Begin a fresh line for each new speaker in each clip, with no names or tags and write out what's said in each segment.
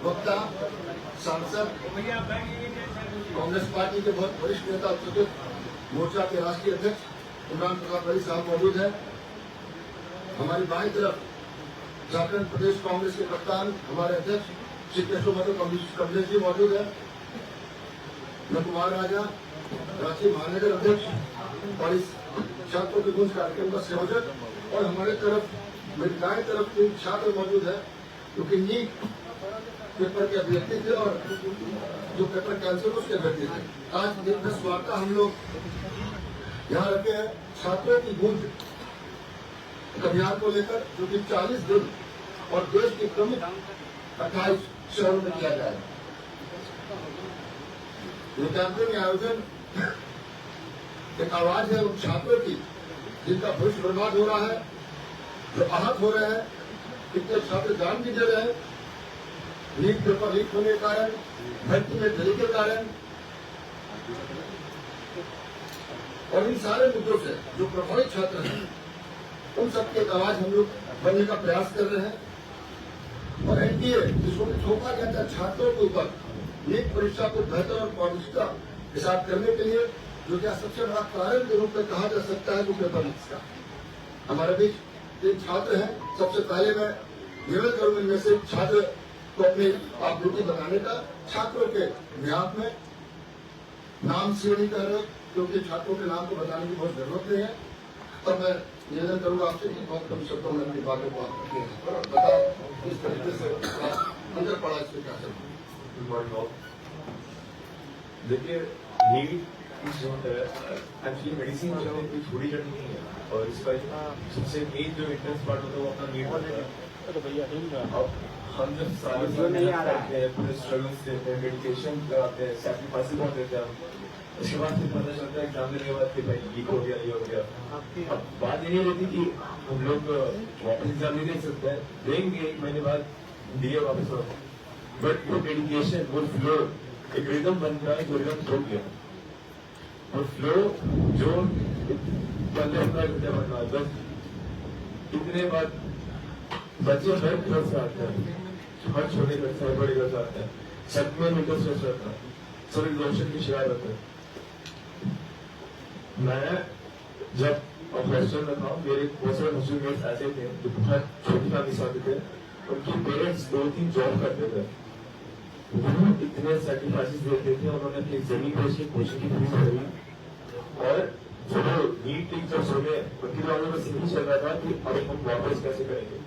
वक्ता, सांसद, कांग्रेस पार्टी के बहुत वरिष्ठ नेता चतुर्थ मोर्चा के राष्ट्रीय अध्यक्ष इमरान प्रताप वली साहब मौजूद है। हमारी बाईं तरफ झारखंड प्रदेश कांग्रेस के कप्तान हमारे अध्यक्ष श्री केशव कमलेश जी मौजूद है। कुमार राजा रांची महानगर अध्यक्ष और इस छात्रों के गुंज कार्यक्रम का संयोजक, और हमारे तरफ मेरी दाएं तरफ तीन छात्र मौजूद है क्योंकि नीट पेपर के अभ्यर्थी थे और जो पेपर कैंसिल उसके अभ्यर्थी थे। आज दिन प्रेस वार्ता हम लोग यहाँ रखे हैं छात्रों की गूंज अभियान को लेकर, जो कि 40 दिन और देश के प्रमुख 28 शहरों में किया जाएगा। ये कैंपेन आयोजन एक आवाज है उन छात्रों की जिनका भविष्य बर्बाद हो रहा है, जो आहत हो रहे हैं, कितने छात्र जान भी दे रहे हैं लीक पेपर लीक होने के कारण, भर्ती में देरी के कारण, और इन सारे मुद्दों से जो प्रभावित छात्र हैं उन सबकी एक आवाज हम लोग बनने का प्रयास कर रहे हैं। और एनडीए जिसको थोपा गया था छात्रों के ऊपर नीट परीक्षा को बेहतर और पारदर्शिता के साथ करने के लिए, जो क्या सबसे बड़ा कारण के रूप में कहा जा सकता है वो पेपर लीक का। हमारे बीच 3 छात्र हैं। सबसे पहले मैं निवेदन करूंगा इनमें से छात्र को अपनी आप ड्यूटी बताने का। छात्रों के बिहाफ में नाम से नहीं कर रहे क्योंकि छात्रों के नाम को बताने की बहुत जरूरत नहीं है, और मैं निवेदन करूंगा आपसे कि बहुत कम शब्दों में अपनी बातों को आप बताओ किस तरीके से अंदर पड़ा इसमें क्या चल।
देखिए नीट जो है एक्चुअली मेडिसिन जो है कोई छोटी जड़ नहीं है, और इसका सबसे मेन जो इंटरेस्ट पार्ट होता है वो अपना नीट होता है। अब हम जब सालों से मेहनत करते हैं, पूरे स्ट्रगल्स देते हैं, मेडिटेशन कराते हैं, सैक्रिफाइसेस बहुत देते हैं, उसके बाद फिर पता चलता है एग्जाम देने के बाद कि भाई लीक हो गया, ये हो गया। अब बात ये नहीं रहती कि हम लोग वापस एग्जाम नहीं दे सकते हैं, देंगे 1 महीने बाद दिए वापस हो, बट वो डेडिकेशन, वो फ्लो एक रिदम बन रहा है, जो रिदम छूट गया, और फ्लो जो 15-15 घंटे बन रहा है, बस इतने बाद बच्चे हर घर से आते हैं, हर छोटे घर से हर बड़े घर से आते हैं, सब में उनका स्ट्रेस रहता है, सब इमोशन की शिकार रहते हैं। मैं जब हॉस्टल में था, मेरे बहुत सारे हॉस्टलमेट्स ऐसे थे जो बहुत छोटी फैमिली से आते थे, उनके पेरेंट्स 2-3 जॉब करते थे, वो इतने सैक्रिफाइसेस देते थे, उन्होंने अपनी जमीन बेच के कोचिंग की फीस भरी, और जो नीट जब सुने उनके दिमाग में यही चल रहा था कि अब हम वापस कैसे करेंगे।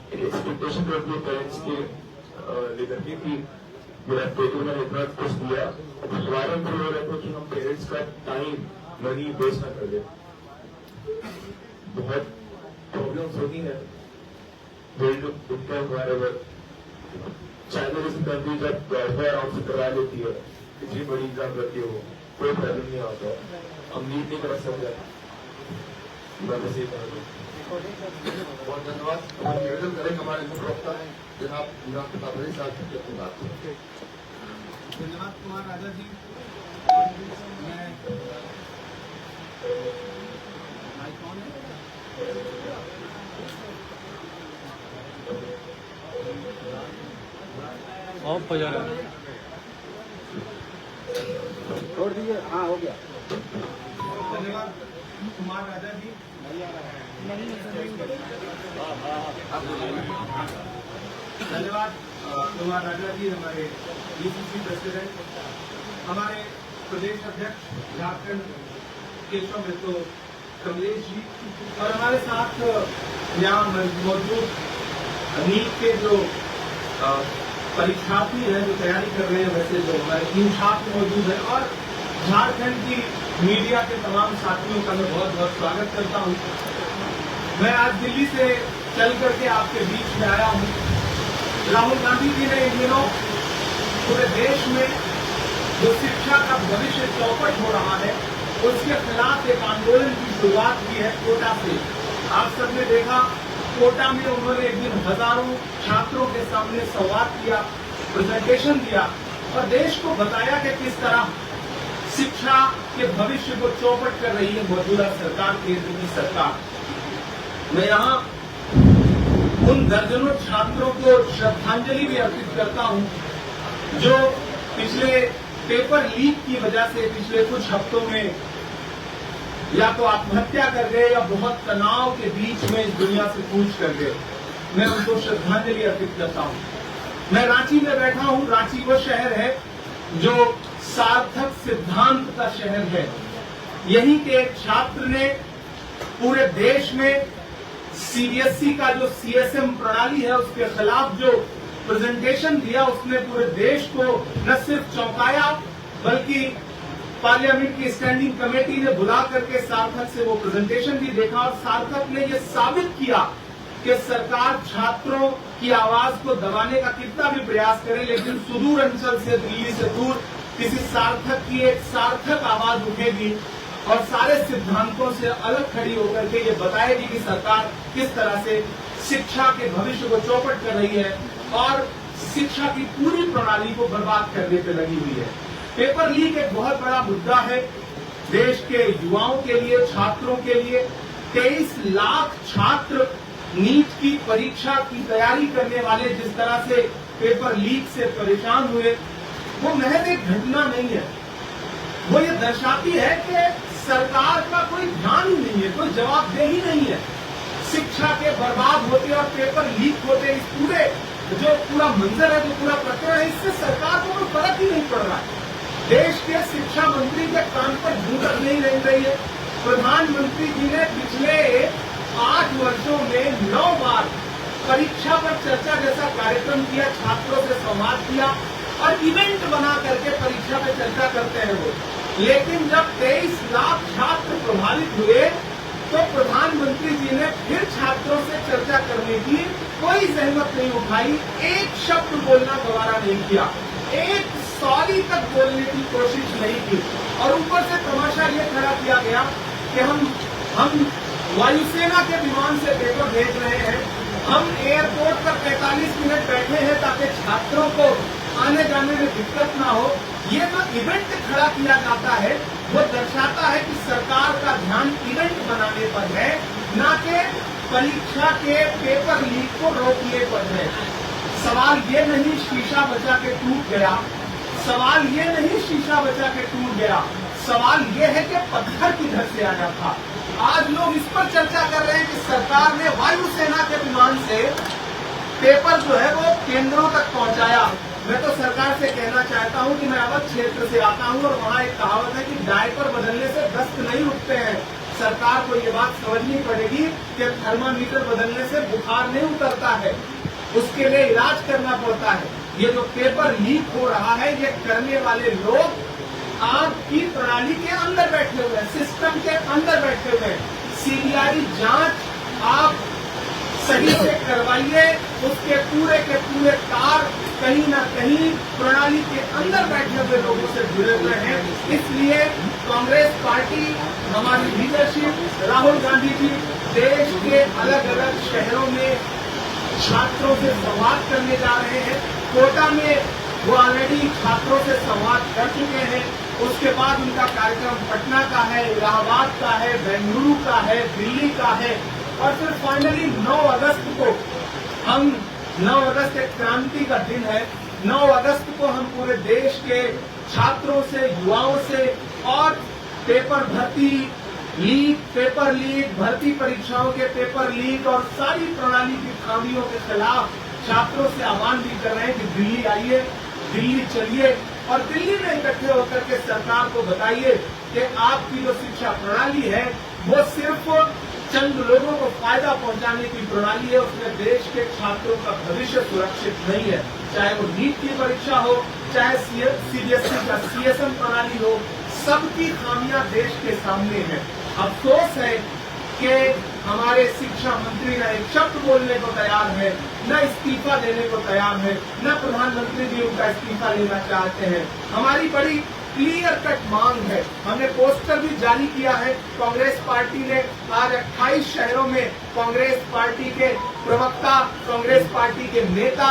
एक एक्सपेक्टेशन रहती है पेरेंट्स के लेकर के कि मेरा पेपर में इतना कुछ दिया, हमारा भी हो रहता है कि हम पेरेंट्स का टाइम मनी वेस्ट ना कर दे। बहुत प्रॉब्लम्स होती है, दुखते हैं हमारे वर्ग। चाइना जैसी कंट्री जब आराम से करवा लेती है, इतनी बड़ी एग्जाम रहती है, वो कोई प्रॉब्लम नहीं आता, हम नीट नहीं करा सकते। मैं बस ये कह दूँ।
बहुत धन्यवाद। हम निवेदन करेंगे हमारे मुख्य वक्ता जनाब इमरान प्रताप वली साहब की अपनी बात।
धन्यवाद कुमार राजा जी। कौन है? ऑफ हो जा रहा है, छोड़ दीजिए। हाँ हो गया। धन्यवाद कुमार राजा जी। धन्यवाद कुमार राजा जी, हमारे डीसीसी प्रेसिडेंट, हमारे प्रदेश अध्यक्ष झारखंड केशव कमलेश जी, और हमारे साथ यहाँ मौजूद नीट के जो परीक्षार्थी हैं जो तैयारी कर रहे हैं, वैसे जो हमारे 3 छात्र मौजूद हैं, और झारखंड की मीडिया के तमाम साथियों का मैं बहुत बहुत स्वागत करता हूं। मैं आज दिल्ली से चल करके आपके बीच में आया हूं। राहुल गांधी जी ने इन दिनों पूरे देश में जो शिक्षा का भविष्य चौपट हो रहा है उसके खिलाफ एक आंदोलन की शुरुआत की है कोटा से। आप सबने देखा कोटा में उन्होंने एक दिन हजारों छात्रों के सामने संवाद किया, प्रेजेंटेशन दिया, और देश को बताया कि किस तरह शिक्षा के भविष्य को चौपट कर रही है मौजूदा सरकार, केंद्र की सरकार। मैं यहाँ उन दर्जनों छात्रों को श्रद्धांजलि भी अर्पित करता हूं जो पिछले पेपर लीक की वजह से पिछले कुछ हफ्तों में या तो आत्महत्या कर गए या बहुत तनाव के बीच में इस दुनिया से कूच कर गए। मैं उनको श्रद्धांजलि अर्पित करता हूं। मैं रांची में बैठा हूं। रांची वो शहर है जो सार्थक सिद्धांत का शहर है। यहीं के एक छात्र ने पूरे देश में सीबीएसई का जो सीएसएम प्रणाली है उसके खिलाफ जो प्रेजेंटेशन दिया, उसने पूरे देश को न सिर्फ चौंकाया बल्कि पार्लियामेंट की स्टैंडिंग कमेटी ने बुला करके सार्थक से वो प्रेजेंटेशन भी देखा और सार्थक ने ये साबित किया कि सरकार छात्रों की आवाज को दबाने का कितना भी प्रयास करे, लेकिन सुदूर अंचल से, दिल्ली से दूर किसी सार्थक की एक सार्थक आवाज उठेगी और सारे सिद्धांतों से अलग खड़ी होकर के ये बताएगी कि सरकार किस तरह से शिक्षा के भविष्य को चौपट कर रही है और शिक्षा की पूरी प्रणाली को बर्बाद करने पे लगी हुई है। पेपर लीक एक बहुत बड़ा मुद्दा है देश के युवाओं के लिए, छात्रों के लिए। 23 लाख छात्र नीट की परीक्षा की तैयारी करने वाले जिस तरह से पेपर लीक से परेशान हुए, वो महज एक घटना नहीं है। वो ये दर्शाती है कि सरकार का कोई ध्यान ही नहीं है, कोई जवाबदेही नहीं है। शिक्षा के बर्बाद होते और पेपर लीक होते, इस पूरे जो पूरा मंजर है, जो पूरा प्रकरण है, इससे सरकार को कोई फर्क ही नहीं पड़ रहा है। देश के शिक्षा मंत्री के कान पर झूठक नहीं रह रही है। प्रधानमंत्री जी ने पिछले 8 वर्षों में 9 बार परीक्षा पर चर्चा जैसा कार्यक्रम किया, छात्रों से संवाद किया और इवेंट बना करके परीक्षा पे चर्चा करते हैं वो। लेकिन जब 23 लाख छात्र प्रभावित हुए तो प्रधानमंत्री जी ने फिर छात्रों से चर्चा करने की कोई जहमत नहीं उठाई, एक शब्द बोलना गवारा नहीं किया, एक सॉरी तक बोलने की कोशिश नहीं की। और ऊपर से तमाशा ये खड़ा किया गया कि हम वायुसेना के विमान से पेपर भेज रहे हैं, हम एयरपोर्ट पर 45 मिनट बैठे हैं ताकि छात्रों को आने जाने में दिक्कत ना हो। ये जो इवेंट खड़ा किया जाता है वो दर्शाता है कि सरकार का ध्यान इवेंट बनाने पर है, न कि परीक्षा के पेपर लीक को रोकने पर है। सवाल ये नहीं शीशा बचा के टूट गया, सवाल ये नहीं शीशा बचा के टूट गया, सवाल ये है कि पत्थर किधर से आया था। आज लोग इस पर चर्चा कर रहे हैं कि सरकार ने वायुसेना के विमान से पेपर जो है वो केंद्रों तक पहुंचाया। मैं तो सरकार से कहना चाहता हूं कि मैं अवध क्षेत्र से आता हूं और वहां एक कहावत है कि डायपर बदलने से दस्त नहीं उठते हैं। सरकार को ये बात समझनी पड़ेगी कि थर्मामीटर बदलने से बुखार नहीं उतरता है, उसके लिए इलाज करना पड़ता है। ये जो पेपर लीक हो रहा है, ये करने वाले लोग आपकी प्रणाली के अंदर बैठे हुए हैं, सिस्टम के अंदर बैठे हुए हैं। सीबीआई जांच आप सही से करवाइए, उसके पूरे के पूरे तार कहीं न कहीं प्रणाली के अंदर बैठे हुए लोगों से जुड़े हुए हैं। इसलिए कांग्रेस पार्टी, हमारी लीडरशिप, राहुल गांधी जी देश के अलग अलग शहरों में छात्रों से संवाद करने जा रहे हैं। कोटा में वो ऑलरेडी छात्रों से संवाद कर चुके हैं। उसके बाद उनका कार्यक्रम पटना का है, इलाहाबाद का है, बेंगलुरु का है, दिल्ली का है और फिर फाइनली 9 अगस्त को 9 अगस्त एक क्रांति का दिन है। 9 अगस्त को हम पूरे देश के छात्रों से, युवाओं से और पेपर भर्ती लीक, पेपर लीक, भर्ती परीक्षाओं के पेपर लीक और सारी प्रणाली की खामियों के खिलाफ छात्रों से आह्वान भी कर रहे हैं कि दिल्ली आइए, दिल्ली चलिए और दिल्ली में इकट्ठे होकर के सरकार को बताइए कि आपकी जो शिक्षा प्रणाली है वो सिर्फ चंद लोगों को फायदा पहुंचाने की प्रणाली है, उसमें देश के छात्रों का भविष्य सुरक्षित नहीं है। चाहे वो नीट की परीक्षा हो, चाहे सीबीएसई का सीएसएम प्रणाली हो, सबकी खामियां देश के सामने हैं। अफसोस है कि हमारे शिक्षा मंत्री न एक शब्द बोलने को तैयार है, न इस्तीफा देने को तैयार है, न प्रधानमंत्री जी उनका इस्तीफा लेना चाहते हैं। हमारी बड़ी क्लियर कट मांग है, हमने पोस्टर भी जारी किया है। कांग्रेस पार्टी ने आज 28 शहरों में कांग्रेस पार्टी के प्रवक्ता, कांग्रेस पार्टी के नेता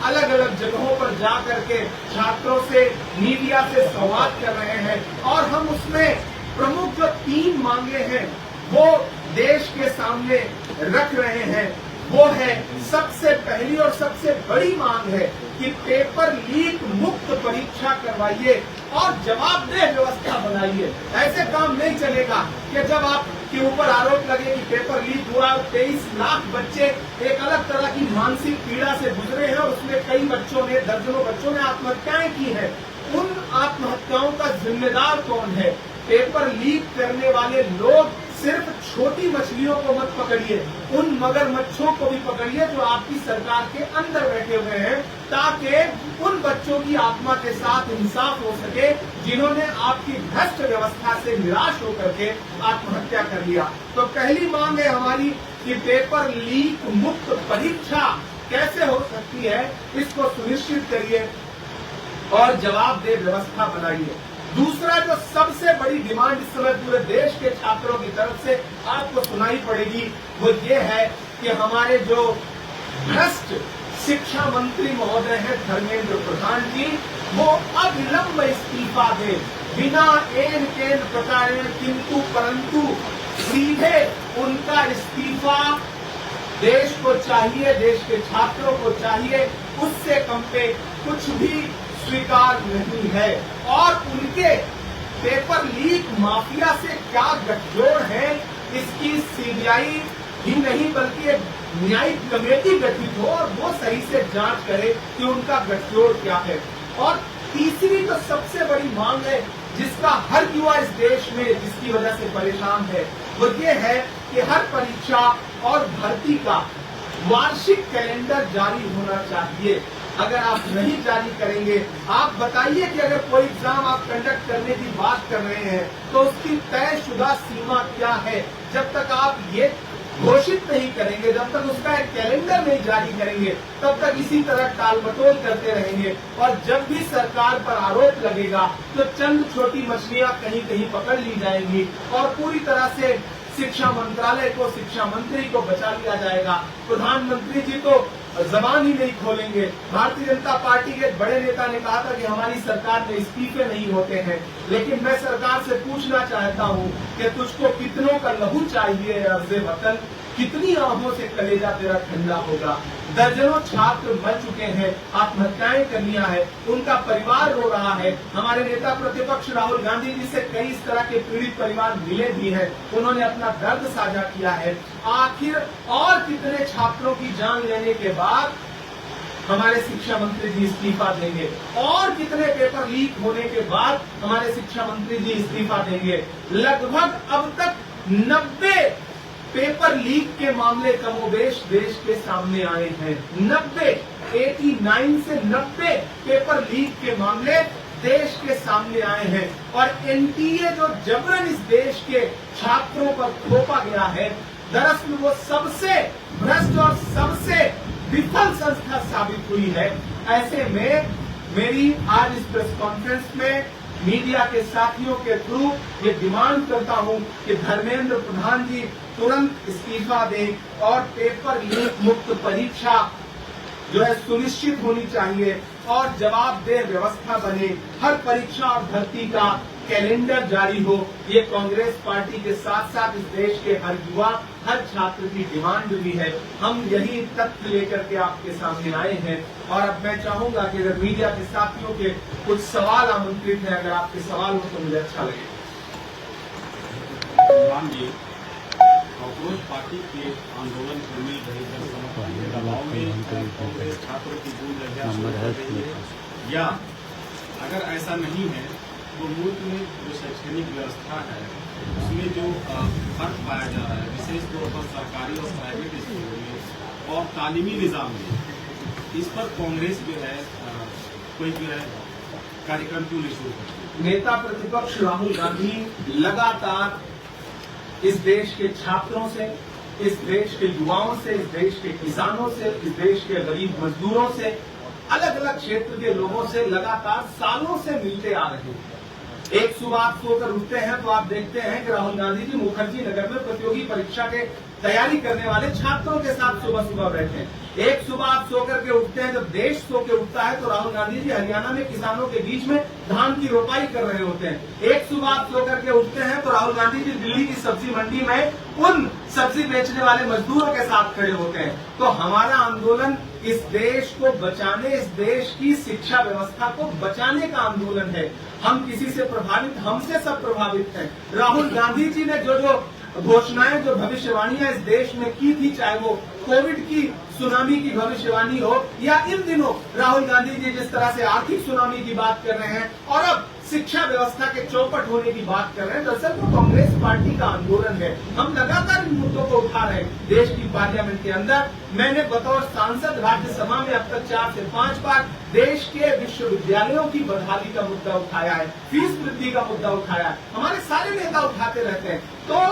अलग अलग जगहों पर जा करके छात्रों से, मीडिया से संवाद कर रहे हैं और हम उसमें प्रमुख जो 3 मांगे हैं वो देश के सामने रख रहे हैं। वो है, सबसे पहली और सबसे बड़ी मांग है कि पेपर लीक मुक्त परीक्षा करवाइए और जवाबदेह व्यवस्था बनाइए। ऐसे काम नहीं चलेगा कि जब आपके ऊपर आरोप लगे कि पेपर लीक हुआ और 23 लाख बच्चे एक अलग तरह की मानसिक पीड़ा से गुजरे हैं और उसमें कई बच्चों ने, दर्जनों बच्चों ने आत्महत्याएं की है। उन आत्महत्याओं का जिम्मेदार कौन है? पेपर लीक करने वाले लोग सिर्फ छोटी मछलियों को मत पकड़िए, उन मगरमच्छों को भी पकड़िए जो आपकी सरकार के अंदर बैठे हुए हैं, ताकि उन बच्चों की आत्मा के साथ इंसाफ हो सके जिन्होंने आपकी भ्रष्ट व्यवस्था से निराश होकर के आत्महत्या कर लिया। तो पहली मांग है हमारी कि पेपर लीक मुक्त परीक्षा कैसे हो सकती है, इसको सुनिश्चित करिए और जवाबदेह व्यवस्था बनाइए। दूसरा जो सबसे बड़ी डिमांड इस समय पूरे देश के छात्रों की तरफ से आपको सुनाई पड़ेगी, वो ये है कि हमारे जो भ्रष्ट शिक्षा मंत्री महोदय हैं धर्मेंद्र प्रधान जी, वो अविलंब इस्तीफा दे, बिना एन केन प्रकारेण किंतु परंतु सीधे उनका इस्तीफा देश को चाहिए, देश के छात्रों को चाहिए, उससे कम पे कुछ भी स्वीकार नहीं है। और उनके पेपर लीक माफिया से क्या गठजोड़ है, इसकी सीबीआई ही नहीं बल्कि एक न्यायिक कमेटी गठित हो और वो सही से जांच करे कि उनका गठजोड़ क्या है। और तीसरी तो सबसे बड़ी मांग है जिसका हर युवा इस देश में जिसकी वजह से परेशान है, वो ये है कि हर परीक्षा और भर्ती का वार्षिक कैलेंडर जारी होना चाहिए। अगर आप नहीं जारी करेंगे, आप बताइए कि अगर कोई एग्जाम आप कंडक्ट करने की बात कर रहे हैं तो उसकी तयशुदा सीमा क्या है। जब तक आप ये घोषित नहीं करेंगे, जब तक उसका एक कैलेंडर नहीं जारी करेंगे, तब तक इसी तरह टालमटोल करते रहेंगे। और जब भी सरकार पर आरोप लगेगा तो चंद छोटी मछलियां कहीं कहीं पकड़ ली जाएंगी और पूरी तरह से शिक्षा मंत्रालय को, शिक्षा मंत्री को बचा लिया जाएगा। प्रधानमंत्री जी तो जबान ही नहीं खोलेंगे। भारतीय जनता पार्टी के एक बड़े नेता ने कहा था कि हमारी सरकार में इस्तीफे नहीं होते हैं, लेकिन मैं सरकार से पूछना चाहता हूं कि तुझको कितनों का लहू चाहिए अर्ज़े वतन, कितनी आंखों से कलेजा तेरा ठंडा होगा। दर्जनों छात्र मर चुके हैं, आत्महत्याएं करनी है, उनका परिवार रो रहा है। हमारे नेता प्रतिपक्ष राहुल गांधी जी से कई इस तरह के पीड़ित परिवार मिले भी हैं, उन्होंने अपना दर्द साझा किया है। आखिर और कितने छात्रों की जान लेने के बाद हमारे शिक्षा मंत्री जी इस्तीफा देंगे, और कितने पेपर लीक होने के बाद हमारे शिक्षा मंत्री जी इस्तीफा देंगे। लगभग अब तक 90 पेपर लीक के मामले कमोबेश देश के सामने आए हैं। 89 से 90 पेपर लीक के मामले देश के सामने आए हैं। और एनटीए जो जबरन इस देश के छात्रों पर थोपा गया है, दरअसल वो सबसे भ्रष्ट और सबसे विफल संस्था साबित हुई है। ऐसे में मेरी आज इस प्रेस कॉन्फ्रेंस में मीडिया के साथियों के थ्रू ये डिमांड करता हूं कि धर्मेंद्र प्रधान जी तुरंत इस्तीफा दें और पेपर लीक मुक्त परीक्षा जो है सुनिश्चित होनी चाहिए और जवाबदेह व्यवस्था बने। हर परीक्षा और भर्ती का कैलेंडर जारी हो। ये कांग्रेस पार्टी के साथ साथ इस देश के हर युवा, हर छात्र की डिमांड भी है। हम यही तथ्य लेकर के आपके सामने आए हैं। और अब मैं चाहूंगा कि अगर मीडिया के साथियों के कुछ सवाल आमंत्रित हैं, अगर आपके सवाल हो तो मुझे अच्छा लगेगा।
कांग्रेस पार्टी के आंदोलन को मिल रही जनसमर्थन के दबाव में कांग्रेस छात्रों की गूंज या अगर ऐसा नहीं है तो मुल्क में जो शैक्षणिक व्यवस्था है उसमें जो फर्क पाया जा रहा है, विशेष तौर पर सरकारी और प्राइवेट स्कूलों में और तालीमी निज़ाम में, इस पर कांग्रेस जो है कोई जो है कार्यक्रम क्यों नहीं शुरू करती?
नेता प्रतिपक्ष राहुल गांधी लगातार इस देश के छात्रों से, इस देश के युवाओं से, इस देश के किसानों से, इस देश के गरीब मजदूरों से, अलग अलग क्षेत्र के लोगों से लगातार सालों से मिलते आ रहे हैं। एक सुबह आप सोकर उठते हैं तो आप देखते हैं कि राहुल गांधी जी मुखर्जी नगर में प्रतियोगी परीक्षा के तैयारी करने वाले छात्रों के साथ सुबह सुबह बैठे हैं। एक सुबह आप सोकर के उठते हैं, जब देश सो के उठता है तो राहुल गांधी जी हरियाणा में किसानों के बीच में धान की रोपाई कर रहे होते हैं। एक सुबह सो करके उठते हैं तो राहुल गांधी जी दिल्ली की सब्जी मंडी में उन सब्जी बेचने वाले मजदूरों के साथ खड़े होते हैं। तो हमारा आंदोलन इस देश को बचाने, इस देश की शिक्षा व्यवस्था को बचाने का आंदोलन है। हम किसी से प्रभावित, हमसे सब प्रभावित हैं। राहुल गांधी जी ने जो जो घोषणाएं, जो भविष्यवाणियां इस देश में की थी, चाहे वो कोविड की सुनामी की भविष्यवाणी हो या इन दिनों राहुल गांधी जी जिस तरह से आर्थिक सुनामी की बात कर रहे हैं और अब शिक्षा व्यवस्था के चौपट होने की बात कर रहे हैं, दरअसल वो कांग्रेस पार्टी का आंदोलन है। हम लगातार इन मुद्दों को उठा रहे हैं देश की पार्लियामेंट के अंदर। मैंने बतौर सांसद राज्यसभा में अब तक 4 से 5 बार देश के विश्वविद्यालयों की बहाली का मुद्दा उठाया है, फीस वृद्धि का मुद्दा उठाया है, हमारे सारे नेता उठाते रहते हैं। तो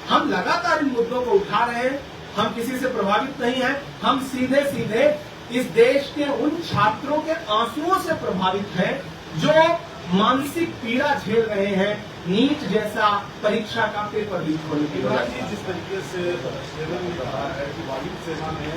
हम लगातार इन मुद्दों को उठा रहे हैं। हम किसी से प्रभावित नहीं हैं, हम सीधे सीधे इस देश के उन छात्रों के आंसुओं से प्रभावित हैं जो मानसिक पीड़ा झेल रहे हैं नीट जैसा परीक्षा का पेपर लीक होने की वजह से।
जिस तरीके से सेवन ने कहा है कि वायु सेना ने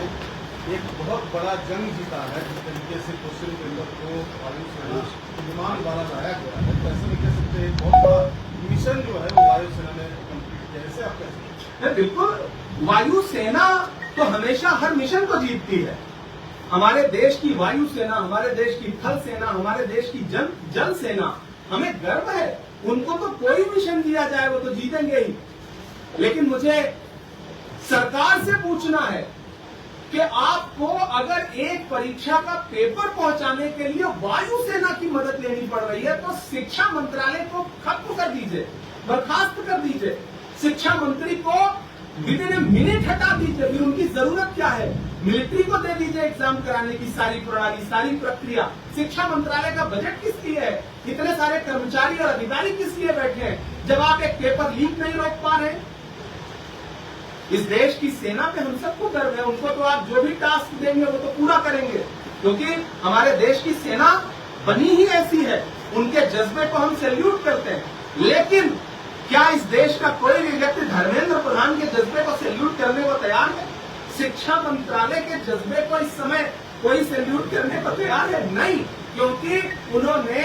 एक बहुत बड़ा जंग जीता है, जिस तरीके से क्वेश्चन पेपर को वायु सेना विमान द्वारा लाया गया है, तो ऐसे में कह सकते हैं बहुत बड़ा मिशन जो है वो वायु सेना ने कंप्लीट किया। ऐसे आप कह सकते हैं?
बिल्कुल, वायु सेना तो हमेशा हर मिशन को जीतती है। हमारे देश की वायु सेना, हमारे देश की थल सेना, हमारे देश की जल सेना, हमें गर्व है। उनको तो कोई मिशन दिया जाए वो तो जीतेंगे ही। लेकिन मुझे सरकार से पूछना है कि आपको अगर एक परीक्षा का पेपर पहुंचाने के लिए वायु सेना की मदद लेनी पड़ रही है तो शिक्षा मंत्रालय को खत्म कर दीजिए, बर्खास्त कर दीजिए। शिक्षा मंत्री को विदिन ए मिनट हटा दीजिए। फिर उनकी जरूरत क्या है? मिलिट्री को दे दीजिए एग्जाम कराने की सारी प्रणाली, सारी प्रक्रिया। शिक्षा मंत्रालय का बजट किस लिए है? इतने सारे कर्मचारी और अधिकारी किस लिए बैठे हैं जब आप एक पेपर लीक नहीं रोक पा रहे? इस देश की सेना पे हम सबको गर्व है। उनको तो आप जो भी टास्क देंगे वो तो पूरा करेंगे, क्योंकि हमारे देश की सेना बनी ही ऐसी है। उनके जज्बे को हम सैल्यूट करते हैं। लेकिन क्या इस देश का कोई भी व्यक्ति धर्मेंद्र प्रधान के जज्बे को सैल्यूट करने को तैयार है? शिक्षा मंत्रालय के जज्बे को इस समय कोई सैल्यूट करने को तैयार है? नहीं, क्योंकि उन्होंने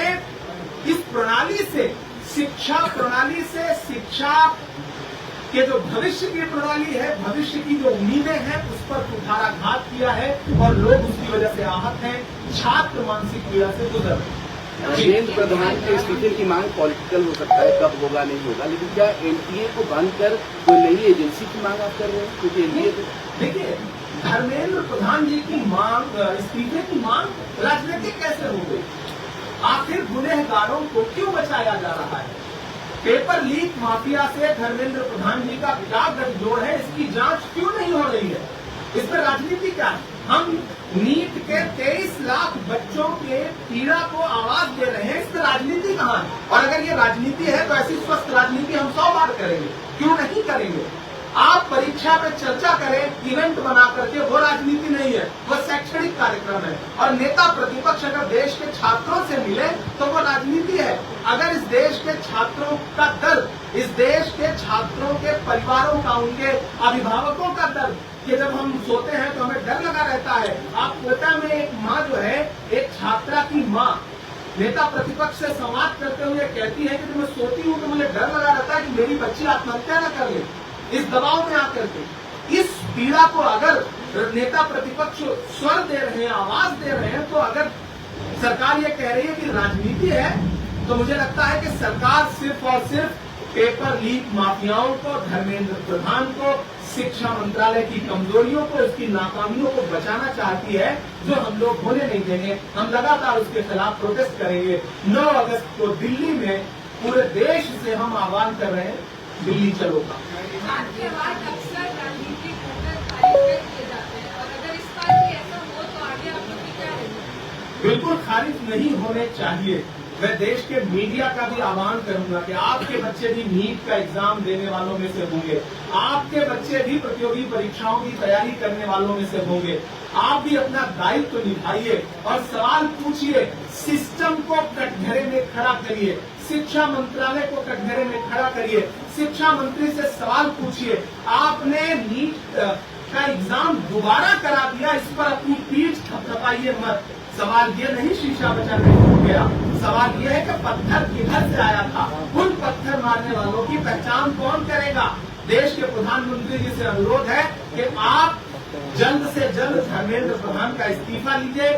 इस प्रणाली से, शिक्षा प्रणाली से, शिक्षा के जो भविष्य की प्रणाली है, भविष्य की जो उम्मीदें हैं, उस पर कुठाराघात किया है और लोग उसकी वजह से आहत हैं। छात्र मानसिक पीड़ा से गुजर रहे हैं।
धर्मेंद्र प्रधान के इस्तीफे की मांग पॉलिटिकल हो सकता है, कब होगा नहीं होगा, लेकिन क्या एनटीए को बंद कर कोई नई एजेंसी की मांग आप कर रहे हैं? क्योंकि एनटीए
देखिए, धर्मेंद्र प्रधान जी की मांग, इस्तीफे की मांग राजनीतिक कैसे हो गई? आखिर गुनहगारों को क्यों बचाया जा रहा है? पेपर लीक माफिया से धर्मेंद्र प्रधान जी का क्या गठजोड़ है, इसकी जांच क्यों नहीं हो रही है? इस पर राजनीति क्या है? हम नीट के 23 लाख बच्चों के पीड़ा को आवाज दे रहे हैं, इस पर राजनीति कहाँ है? और अगर ये राजनीति है तो ऐसी स्वस्थ राजनीति हम 100 बार करेंगे, क्यों नहीं करेंगे? आप परीक्षा पे चर्चा करें इवेंट बना करके, वो राजनीति नहीं है, वो शैक्षणिक कार्यक्रम है। और नेता प्रतिपक्ष अगर देश के छात्रों से मिले तो वो राजनीति है। अगर इस देश के छात्रों का दर्द, इस देश के छात्रों के परिवारों का, उनके अभिभावकों का दर्द, कि जब हम सोते हैं तो हमें डर लगा रहता है। आप कोटा में एक माँ जो है, एक छात्रा की माँ नेता प्रतिपक्ष से संवाद करते हुए कहती है कि जब मैं सोती हूँ तो मुझे डर लगा रहता है कि मेरी बच्ची आत्महत्या न कर ले, इस दबाव में आकर के। इस पीड़ा को अगर नेता प्रतिपक्ष स्वर दे रहे हैं, आवाज दे रहे हैं, तो अगर सरकार ये कह रही है कि राजनीति है, तो मुझे लगता है कि सरकार सिर्फ और सिर्फ पेपर लीक माफियाओं को, धर्मेंद्र प्रधान को, शिक्षा मंत्रालय की कमजोरियों को, उसकी नाकामियों को बचाना चाहती है, जो हम लोग होने नहीं देंगे। हम लगातार उसके खिलाफ प्रोटेस्ट करेंगे। 9 अगस्त को दिल्ली में पूरे देश से हम आह्वान कर रहे हैं, दिल्ली चलो का।
आपके बाद अक्सर राजनीतिक वोटर खारिज किए जाते हैं, और अगर इस बार भी ऐसा हो तो आगे आप लोग की क्या रहेगी?
बिल्कुल खारिज नहीं होने चाहिए। मैं देश के मीडिया का भी आह्वान करूंगा कि आपके बच्चे भी नीट का एग्जाम देने वालों में से होंगे, आपके बच्चे भी प्रतियोगी परीक्षाओं की तैयारी करने वालों में से होंगे। आप भी अपना दायित्व निभाइए और सवाल पूछिए, सिस्टम को कटघरे में खड़ा करिए, शिक्षा मंत्रालय को कटघरे में खड़ा करिए, शिक्षा मंत्री से सवाल पूछिए। आपने नीट का एग्जाम दोबारा करा दिया, इस पर अपनी पीठ थपथपाइए मत। सवाल ये नहीं शीशा बचाने को गया, सवाल ये है कि पत्थर किधर से आया था। उन पत्थर मारने वालों की पहचान कौन करेगा। देश के प्रधानमंत्री जी से अनुरोध है कि आप जल्द से जल्द धर्मेंद्र प्रधान का इस्तीफा लीजिए,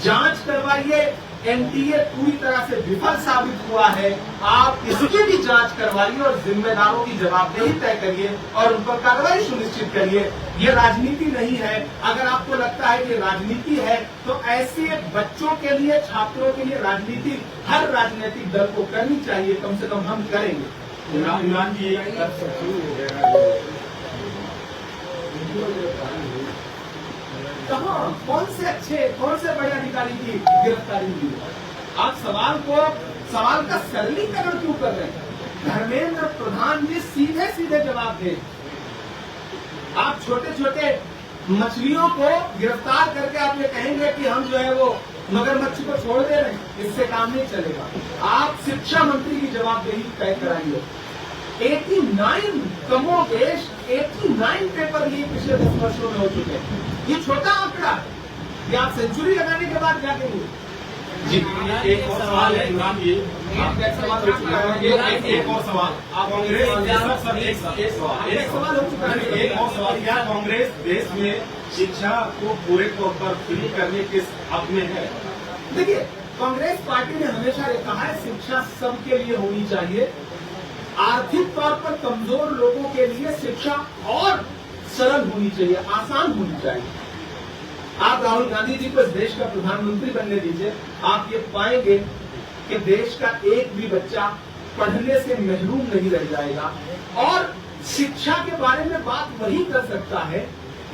जांच करवाइए। एनटीए पूरी तरह से विफल साबित हुआ है, आप इसकी भी जांच करवाइए और जिम्मेदारों की जवाबदेही तय करिए और उन पर कार्रवाई सुनिश्चित करिए। ये राजनीति नहीं है। अगर आपको लगता है कि राजनीति है तो ऐसे बच्चों के लिए, छात्रों के लिए राजनीति हर राजनीतिक दल को करनी चाहिए, कम से कम हम करेंगे।
इमरान जी कर सकते
कहाँ कौन से बड़े अधिकारी की गिरफ्तारी हुई है? आप सवाल का सरलीकरण क्यों कर रहे हैं? धर्मेंद्र प्रधान जी सीधे सीधे जवाब दें। आप छोटे छोटे मछलियों को गिरफ्तार करके आप ये कहेंगे कि हम जो है वो मगरमच्छ को छोड़ दे रहे हैं, इससे काम नहीं चलेगा। आप शिक्षा मंत्री की जवाबदेही तय कराइए। 89 कमोबेश 89 पेपर लीक पिछले 10 वर्षों में हो चुके हैं। ये छोटा आंकड़ा है, ये आप सेंचुरी लगाने के बाद क्या करेंगे?
जी एक और सवाल है इमरान जी,
आपका एक सवाल हो चुका है।
एक और सवाल, आप कांग्रेस एक सवाल
हो चुका है।
एक और सवाल, क्या कांग्रेस देश में शिक्षा को पूरे तौर पर फ्री करने के हक में है?
देखिए, कांग्रेस पार्टी ने हमेशा ये कहा है शिक्षा सबके लिए होनी चाहिए। आर्थिक तौर पर कमजोर लोगों के लिए शिक्षा और सरल होनी चाहिए, आसान होनी चाहिए। आप राहुल गांधी जी को इस देश का प्रधानमंत्री बनने दीजिए, आप ये पाएंगे कि देश का एक भी बच्चा पढ़ने से महरूम नहीं रह जाएगा। और शिक्षा के बारे में बात वही कर सकता है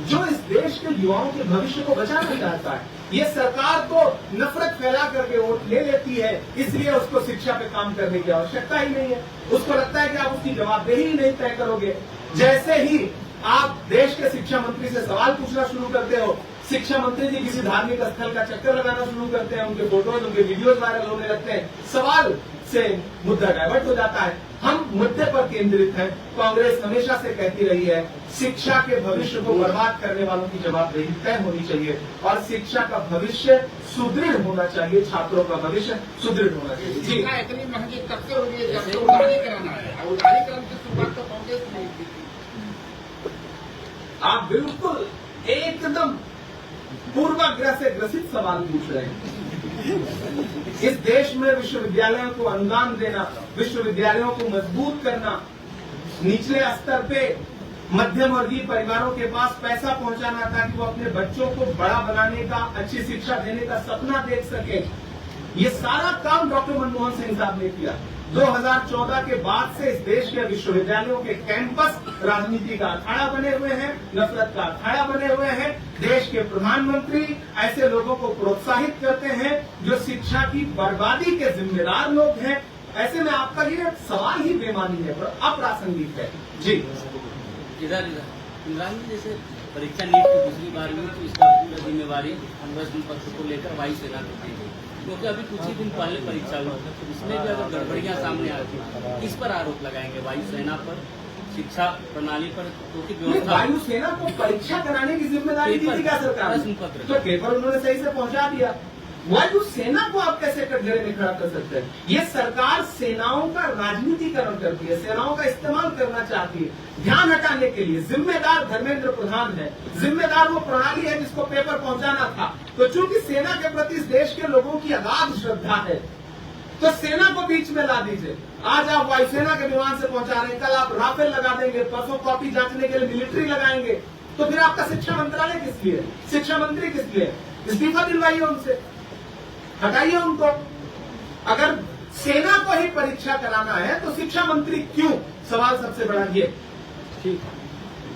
जो इस देश के युवाओं के भविष्य को बचाना चाहता है। ये सरकार तो नफरत फैला करके वोट ले लेती है, इसलिए उसको शिक्षा पे काम करने की आवश्यकता ही नहीं है। उसको लगता है कि आप उसकी जवाबदेही ही नहीं तय करोगे। जैसे ही आप देश के शिक्षा मंत्री से सवाल पूछना शुरू करते हो, शिक्षा मंत्री जी किसी धार्मिक स्थल का चक्कर लगाना शुरू करते हैं, उनके फोटोज, उनके वीडियोज वायरल होने लगते हैं, सवाल से मुद्दा डाइवर्ट हो जाता है। हम मुद्दे पर केंद्रित हैं। कांग्रेस हमेशा से कहती रही है शिक्षा के भविष्य को बर्बाद करने वालों की जवाबदेही तय होनी चाहिए और शिक्षा का भविष्य सुदृढ़ होना चाहिए, छात्रों का भविष्य सुदृढ़ होना चाहिए। जी,
इतनी महंगी कब से हो रही है जब से उदारीकरण आया है, उदारीकरण की शुरुआत तो कांग्रेस ने की थी।
आप बिल्कुल एकदम पूर्वाग्रह से ग्रसित सवाल पूछ रहे हैं। इस देश में विश्वविद्यालयों को अनुदान देना, विश्वविद्यालयों को मजबूत करना, निचले स्तर पे मध्यम वर्गीय परिवारों के पास पैसा पहुंचाना ताकि वो अपने बच्चों को बड़ा बनाने का, अच्छी शिक्षा देने का सपना देख सके, ये सारा काम डॉक्टर मनमोहन सिंह साहब ने किया। 2014 के बाद से इस देश के विश्वविद्यालयों के कैंपस राजनीति का अखाड़ा बने हुए हैं, नफरत का अखाड़ा बने हुए हैं। देश के प्रधानमंत्री ऐसे लोगों को प्रोत्साहित करते हैं जो शिक्षा की बर्बादी के जिम्मेदार लोग हैं। ऐसे में आपका ये सवाल ही बेमानी है, अप्रासंगिक है। जी,
इधर इमरान जी, जैसे परीक्षा नीट की दूसरी बार हुई तो इसका पूरा जिम्मेवारी प्रश्न पत्र को लेकर वायुसेना को दी गई, क्योंकि अभी कुछ ही दिन पहले परीक्षा हुई तो इसमें भी अगर गड़बड़ियां सामने आती किस पर आरोप लगाएंगे? वायुसेना पर, शिक्षा प्रणाली पर? क्योंकि व्यवस्था
वायुसेना को परीक्षा कराने की जिम्मेदारी दी थी क्या सरकार ने? तो पेपर उन्होंने सही से पहुंचा दिया। वायुसेना को आप कैसे कटघरे में खड़ा कर सकते हैं? ये सरकार सेनाओं का राजनीतिकरण करती है, सेनाओं का इस्तेमाल करना चाहती है ध्यान हटाने के लिए। जिम्मेदार धर्मेंद्र प्रधान है, जिम्मेदार वो प्रणाली है जिसको पेपर पहुंचाना था। तो चूंकि सेना के प्रति इस देश के लोगों की अगाध श्रद्धा है तो सेना को बीच में ला दीजिए। आज आप वायुसेना के विमान से पहुंचा रहे हैं, कल आप राफेल लगा देंगे, परसों कॉपी जांचने के लिए मिलिट्री लगाएंगे, तो फिर आपका शिक्षा मंत्रालय किस लिए? शिक्षा मंत्री किस लिए? इस्तीफा दिलवाइए उनसे, हटाइए उनको। अगर सेना को ही परीक्षा कराना है तो शिक्षा मंत्री क्यों? सवाल सबसे बड़ा ये।
ठीक,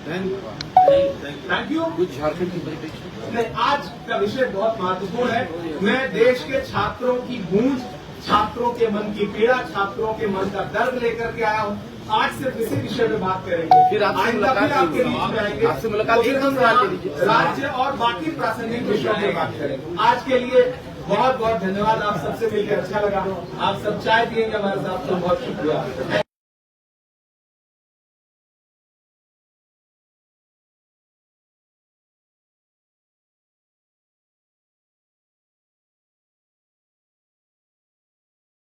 थैंक यू।
कुछ झारखंड की परिप्रेक्ष्य
नहीं, आज का विषय बहुत महत्वपूर्ण है। मैं देश के छात्रों की गूंज, छात्रों के मन की पीड़ा, छात्रों के मन का दर्द लेकर के आया हूँ। आज सिर्फ इसी विषय में बात करेंगे,
फिर आपसे मुलाकात
आपके बीच में आएंगे,
आपसे मुलाकात
तो फिर हम राज्य और बाकी प्रासंगिक विषयों में बात करेंगे। आज के लिए बहुत बहुत धन्यवाद। आप सबसे मिलकर अच्छा लगा। आप सब चाय पिएंगे हमारे साथ, तो बहुत शुक्रिया।